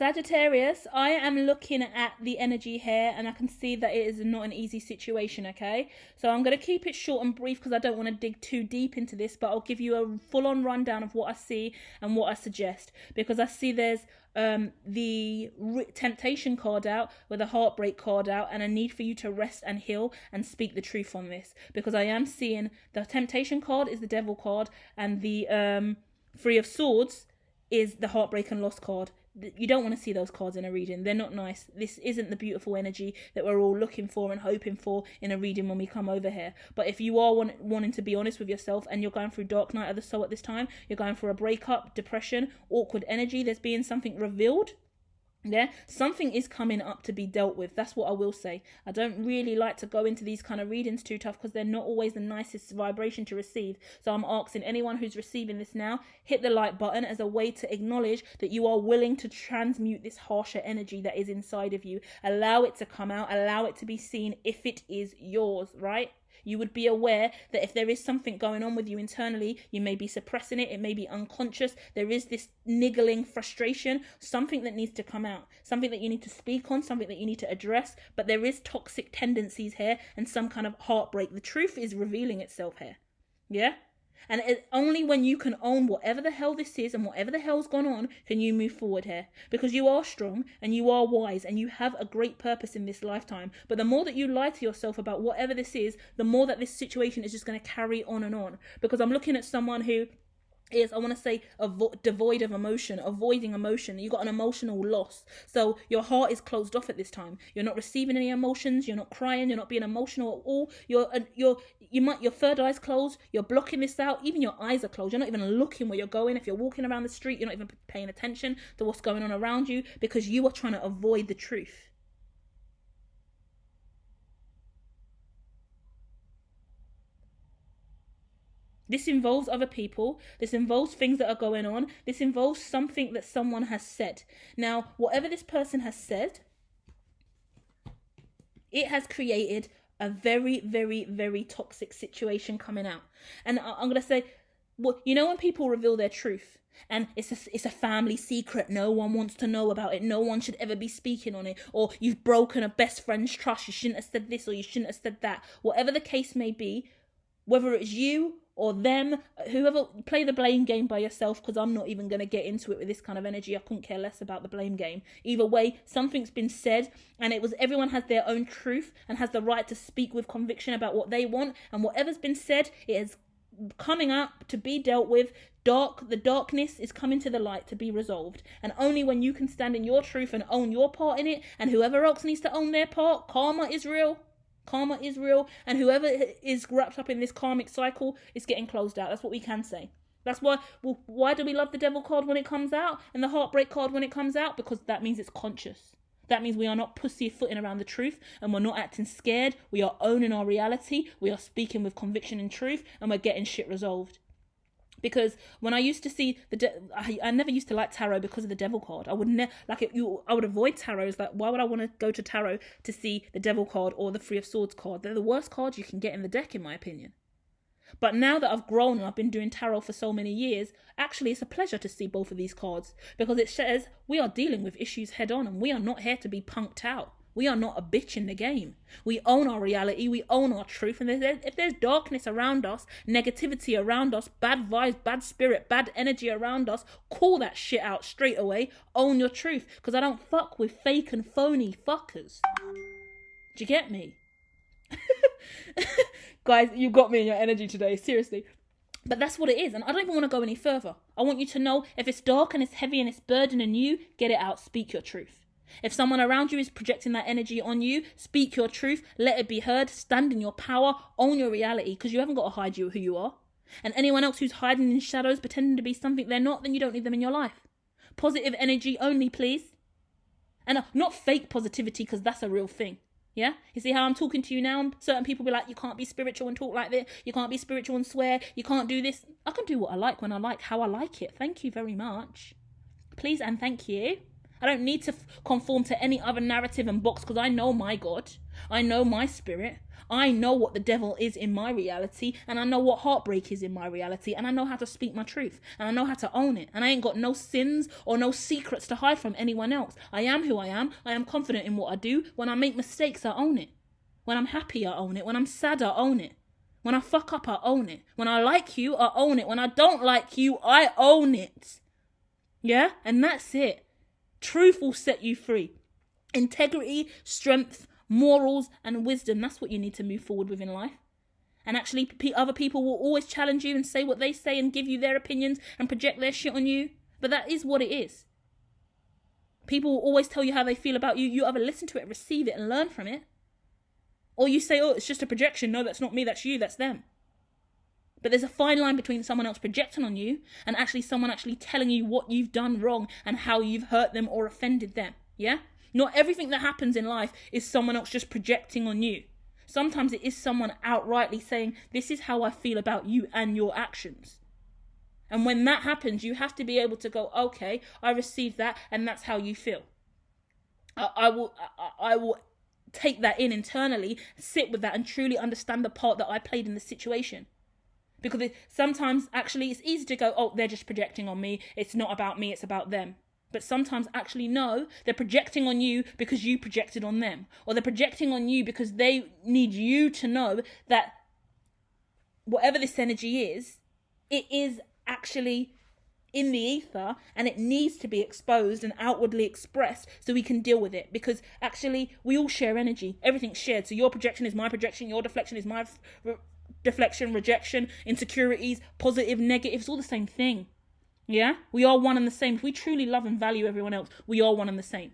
Sagittarius, I am looking at the energy here and I can see that it is not an easy situation, okay? So I'm going to keep it short and brief because I don't want to dig too deep into this, but I'll give you a full-on rundown of what I see and what I suggest, because I see there's the temptation card out with a heartbreak card out and a need for you to rest and heal and speak the truth on this, because I am seeing the temptation card is the devil card and the Three of Swords is the heartbreak and loss card. You don't want to see those cards in a reading. They're not nice. This isn't the beautiful energy that we're all looking for and hoping for in a reading when we come over here. But if you are wanting to be honest with yourself and you're going through dark night of the soul at this time, you're going through a breakup, depression, awkward energy, there's being something revealed. Yeah, something is coming up to be dealt with. That's what I will say. I don't really like to go into these kind of readings too tough because they're not always the nicest vibration to receive. So I'm asking anyone who's receiving this now, hit the like button as a way to acknowledge that you are willing to transmute this harsher energy that is inside of you. Allow it to come out, allow it to be seen if it is yours, right? You would be aware that if there is something going on with you internally, you may be suppressing it, it may be unconscious, there is this niggling frustration, something that needs to come out, something that you need to speak on, something that you need to address, but there is toxic tendencies here and some kind of heartbreak. The truth is revealing itself here, yeah? And only when you can own whatever the hell this is and whatever the hell's gone on can you move forward here. Because you are strong and you are wise and you have a great purpose in this lifetime. But the more that you lie to yourself about whatever this is, the more that this situation is just going to carry on and on. Because I'm looking at someone who is, I want to say, devoid of emotion, avoiding emotion. You got an emotional loss, so your heart is closed off at this time. You're not receiving any emotions. You're not crying. You're not being emotional at all. Your third eye's closed. You're blocking this out. Even your eyes are closed. You're not even looking where you're going. If you're walking around the street, you're not even paying attention to what's going on around you because you are trying to avoid the truth. This involves other people. This involves things that are going on. This involves something that someone has said. Now, whatever this person has said, it has created a very, very, very toxic situation coming out. And I'm going to say, well, you know when people reveal their truth and it's a family secret, no one wants to know about it, no one should ever be speaking on it, or you've broken a best friend's trust, you shouldn't have said this or you shouldn't have said that. Whatever the case may be, whether it's you or them, whoever, play the blame game by yourself, because I'm not even going to get into it with this kind of energy. I couldn't care less about the blame game. Either way, something's been said, and everyone has their own truth and has the right to speak with conviction about what they want, and whatever's been said, it is coming up to be dealt with. The darkness is coming to the light to be resolved, and only when you can stand in your truth and own your part in it, and whoever else needs to own their part, karma is real, and whoever is wrapped up in this karmic cycle is getting closed out. That's what we can say. That's why do we love the devil card when it comes out and the heartbreak card when it comes out? Because that means it's conscious. That means we are not pussyfooting around the truth and we're not acting scared. We are owning our reality. We are speaking with conviction and truth, and we're getting shit resolved. Because when I used to see I never used to like tarot because of the devil card. I would I would avoid tarot. It's like, why would I want to go to tarot to see the devil card or the Three of Swords card? They're the worst cards you can get in the deck, in my opinion. But now that I've grown and I've been doing tarot for so many years, actually it's a pleasure to see both of these cards, because it says we are dealing with issues head on and we are not here to be punked out. We are not a bitch in the game. We own our reality. We own our truth. And if there's darkness around us, negativity around us, bad vibes, bad spirit, bad energy around us, call that shit out straight away. Own your truth. Because I don't fuck with fake and phony fuckers. Do you get me? Guys, you got me in your energy today. Seriously. But that's what it is. And I don't even want to go any further. I want you to know, if it's dark and it's heavy and it's burdening you, get it out. Speak your truth. If someone around you is projecting that energy on you, speak your truth, let it be heard, stand in your power, own your reality, because you haven't got to hide who you are. And anyone else who's hiding in shadows, pretending to be something they're not, then you don't need them in your life. Positive energy only, please. And not fake positivity, because that's a real thing. Yeah? You see how I'm talking to you now? Certain people be like, you can't be spiritual and talk like this. You can't be spiritual and swear. You can't do this. I can do what I like when I like, how I like it. Thank you very much. Please and thank you. I don't need to conform to any other narrative and box, because I know my God. I know my spirit. I know what the devil is in my reality, and I know what heartbreak is in my reality, and I know how to speak my truth, and I know how to own it, and I ain't got no sins or no secrets to hide from anyone else. I am who I am. I am confident in what I do. When I make mistakes, I own it. When I'm happy, I own it. When I'm sad, I own it. When I fuck up, I own it. When I like you, I own it. When I don't like you, I own it. Yeah? And that's it. Truth will set you free. Integrity, strength, morals, and wisdom. That's what you need to move forward with in life. And actually, other people will always challenge you and say what they say and give you their opinions and project their shit on you. But that is what it is. People will always tell you how they feel about you. You either listen to it, receive it, and learn from it. Or you say, oh, it's just a projection. No, that's not me, that's you, that's them. But there's a fine line between someone else projecting on you and actually someone actually telling you what you've done wrong and how you've hurt them or offended them. Yeah? Not everything that happens in life is someone else just projecting on you. Sometimes it is someone outrightly saying, this is how I feel about you and your actions. And when that happens, you have to be able to go, okay, I received that and that's how you feel. I will take that in internally, sit with that and truly understand the part that I played in the situation. Because sometimes actually it's easy to go, oh, they're just projecting on me. It's not about me, it's about them. But sometimes actually no, they're projecting on you because you projected on them. Or they're projecting on you because they need you to know that whatever this energy is, it is actually in the ether and it needs to be exposed and outwardly expressed so we can deal with it, because actually we all share energy. Everything's shared. So your projection is my projection, your deflection is my deflection, rejection, insecurities, positive, negative, it's all the same thing. Yeah, we are one and the same. If we truly love and value everyone else, we are one and the same.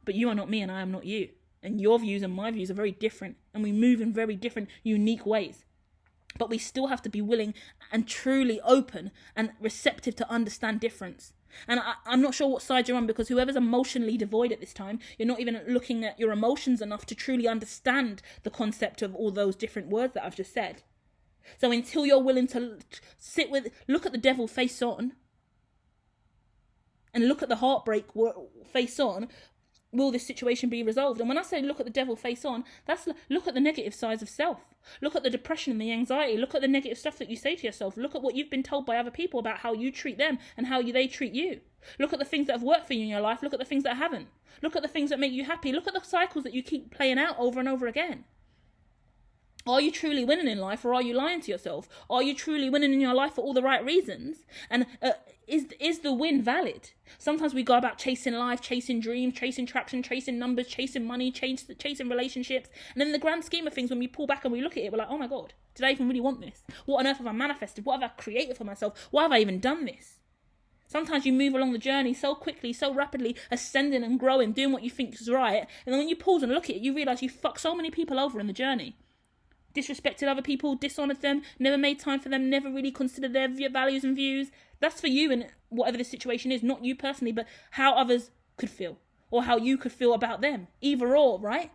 But you are not me and I am not you, and your views and my views are very different, and we move in very different, unique ways. But we still have to be willing and truly open and receptive to understand difference. And I'm not sure what side you're on, because whoever's emotionally devoid at this time, you're not even looking at your emotions enough to truly understand the concept of all those different words that I've just said. So until you're willing to look at the devil face on and look at the heartbreak face on, will this situation be resolved? And when I say look at the devil face on, that's look at the negative sides of self. Look at the depression and the anxiety. Look at the negative stuff that you say to yourself. Look at what you've been told by other people about how you treat them and how they treat you. Look at the things that have worked for you in your life. Look at the things that haven't. Look at the things that make you happy. Look at the cycles that you keep playing out over and over again. Are you truly winning in life, or are you lying to yourself? Are you truly winning in your life for all the right reasons? And is the win valid? Sometimes we go about chasing life, chasing dreams, chasing traction, chasing numbers, chasing money, chasing relationships. And in the grand scheme of things, when we pull back and we look at it, we're like, oh my God, did I even really want this? What on earth have I manifested? What have I created for myself? Why have I even done this? Sometimes you move along the journey so quickly, so rapidly, ascending and growing, doing what you think is right. And then when you pause and look at it, you realise you fucked so many people over in the journey. Disrespected other people, dishonoured them, never made time for them, never really considered their values and views. That's for you and whatever the situation is, not you personally, but how others could feel or how you could feel about them. Either or, right?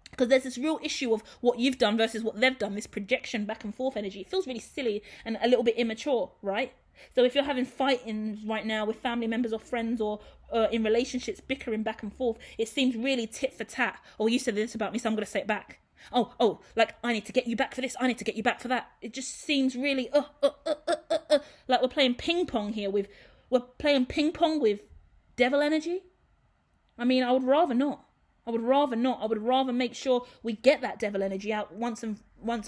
Because there's this real issue of what you've done versus what they've done, this projection back and forth energy. It feels really silly and a little bit immature, right? So if you're having fighting right now with family members or friends or in relationships, bickering back and forth, it seems really tit for tat. Oh, you said this about me, so I'm going to say it back. Oh, like I need to get you back for this, I need to get you back for that. It just seems really like we're playing ping pong here with devil energy. I mean, I would rather not. I would rather make sure we get that devil energy out once and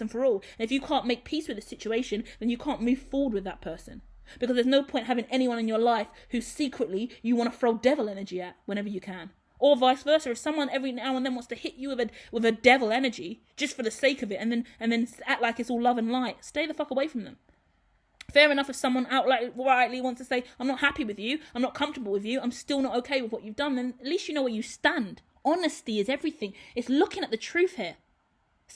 for all. And if you can't make peace with the situation, then you can't move forward with that person. Because there's no point having anyone in your life who secretly you want to throw devil energy at whenever you can. Or vice versa. If someone every now and then wants to hit you with a devil energy just for the sake of it, and then act like it's all love and light, stay the fuck away from them. Fair enough if someone outrightly wants to say, I'm not happy with you, I'm not comfortable with you, I'm still not okay with what you've done, then at least you know where you stand. Honesty is everything. It's looking at the truth here.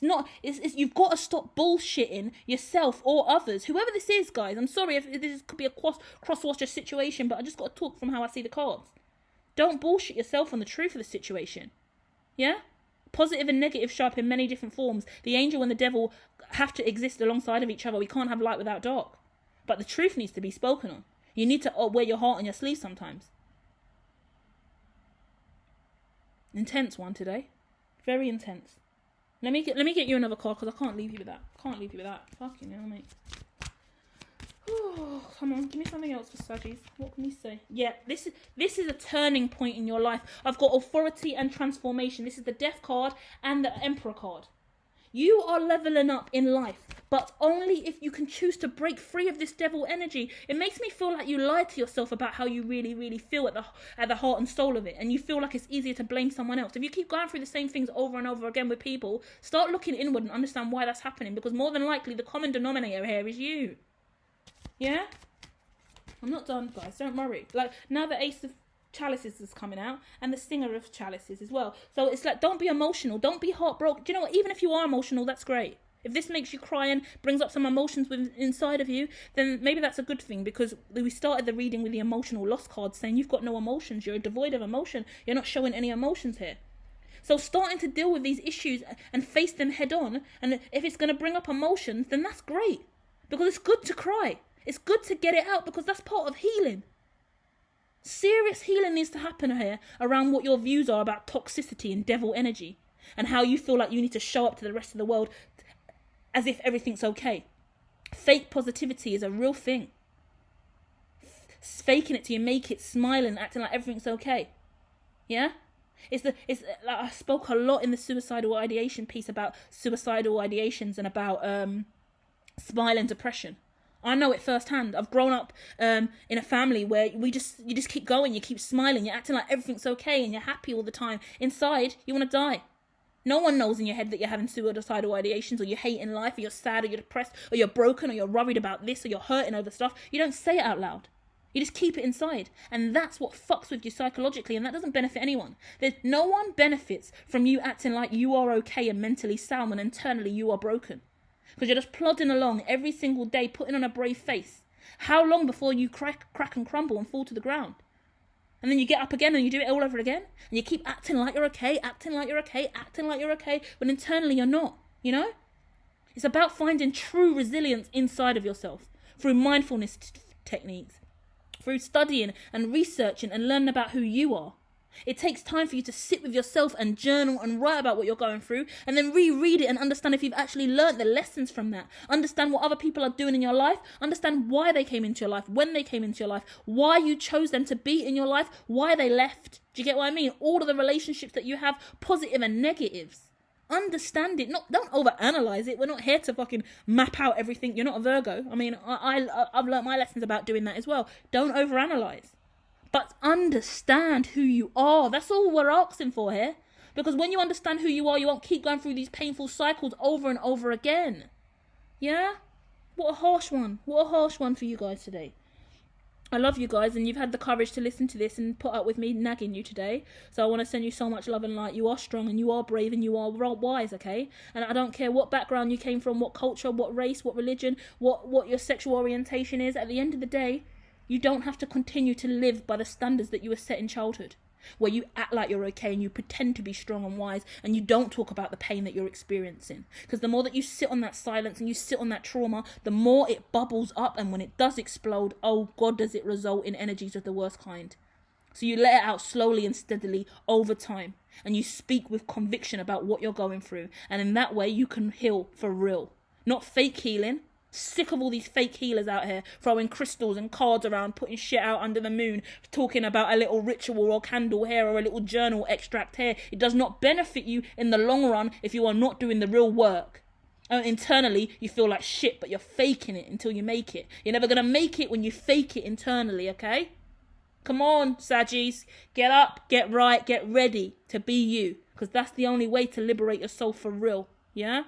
It's you've got to stop bullshitting yourself or others. Whoever this is, guys, I'm sorry if this could be a cross-watcher situation, but I just got to talk from how I see the cards. Don't bullshit yourself on the truth of the situation. Yeah? Positive and negative show up in many different forms. The angel and the devil have to exist alongside of each other. We can't have light without dark. But the truth needs to be spoken on. You need to wear your heart on your sleeve sometimes. Intense one today. Very intense. Let me get you another card because I can't leave you with that. Fucking hell, mate. Oh, come on, give me something else for Saggies. What can you say? Yeah, this is a turning point in your life. I've got authority and transformation. This is the Death card and the Emperor card. You are leveling up in life, but only if you can choose to break free of this devil energy. It makes me feel like you lie to yourself about how you really, really feel at the heart and soul of it, and you feel like it's easier to blame someone else. If you keep going through the same things over and over again with people, start looking inward and understand why that's happening, because more than likely the common denominator here is you. Yeah? I'm not done, guys. Don't worry. Like, now the Ace of Chalices is coming out, and the Singer of Chalices as well. So it's like, don't be emotional. Don't be heartbroken. Do you know what? Even if you are emotional, that's great. If this makes you cry and brings up some emotions inside of you, then maybe that's a good thing, because we started the reading with the emotional loss card saying you've got no emotions. You're devoid of emotion. You're not showing any emotions here. So starting to deal with these issues and face them head on, and if it's going to bring up emotions, then that's great, because it's good to cry. It's good to get it out, because that's part of healing. Serious healing needs to happen here around what your views are about toxicity and devil energy, and how you feel like you need to show up to the rest of the world as if everything's okay. Fake positivity is a real thing. Faking it till you make it, smiling, acting like everything's okay. Yeah? It's like, I spoke a lot in the suicidal ideation piece about suicidal ideations and about smile and depression. I know it firsthand. I've grown up in a family where you just keep going, you keep smiling, you're acting like everything's okay, and you're happy all the time. Inside, you want to die. No one knows in your head that you're having suicidal ideations, or you hate in life, or you're sad, or you're depressed, or you're broken, or you're worried about this, or you're hurting over stuff. You don't say it out loud. You just keep it inside. And that's what fucks with you psychologically, and that doesn't benefit anyone. No one benefits from you acting like you are okay and mentally sound when internally you are broken. Because you're just plodding along every single day, putting on a brave face. How long before you crack and crumble and fall to the ground? And then you get up again and you do it all over again. And you keep acting like you're okay, when internally you're not, you know? It's about finding true resilience inside of yourself through mindfulness techniques, through studying and researching and learning about who you are. It takes time for you to sit with yourself and journal and write about what you're going through, and then reread it and understand if you've actually learnt the lessons from that. Understand what other people are doing in your life. Understand why they came into your life, when they came into your life, why you chose them to be in your life, why they left. Do you get what I mean? All of the relationships that you have, positive and negatives. Understand it. Don't overanalyze it. We're not here to fucking map out everything. You're not a Virgo. I mean, I've learnt my lessons about doing that as well. Don't overanalyze. But understand who you are. That's all we're asking for here. Because when you understand who you are, you won't keep going through these painful cycles over and over again. Yeah? What a harsh one. What a harsh one for you guys today. I love you guys, and you've had the courage to listen to this and put up with me nagging you today. So I want to send you so much love and light. You are strong, and you are brave, and you are wise, okay? And I don't care what background you came from, what culture, what race, what religion, what your sexual orientation is. At the end of the day, you don't have to continue to live by the standards that you were set in childhood, where you act like you're okay and you pretend to be strong and wise, and you don't talk about the pain that you're experiencing. Because the more that you sit on that silence and you sit on that trauma, the more it bubbles up, and when it does explode, oh God, does it result in energies of the worst kind. So you let it out slowly and steadily over time, and you speak with conviction about what you're going through, and in that way you can heal for real. Not fake healing. Sick of all these fake healers out here throwing crystals and cards around, putting shit out under the moon, talking about a little ritual or candle here or a little journal extract here. It does not benefit you in the long run if you are not doing the real work. Internally, you feel like shit, but you're faking it until you make it. You're never going to make it when you fake it internally, okay? Come on, Saggies. Get up, get right, get ready to be you. Because that's the only way to liberate your soul for real. Yeah?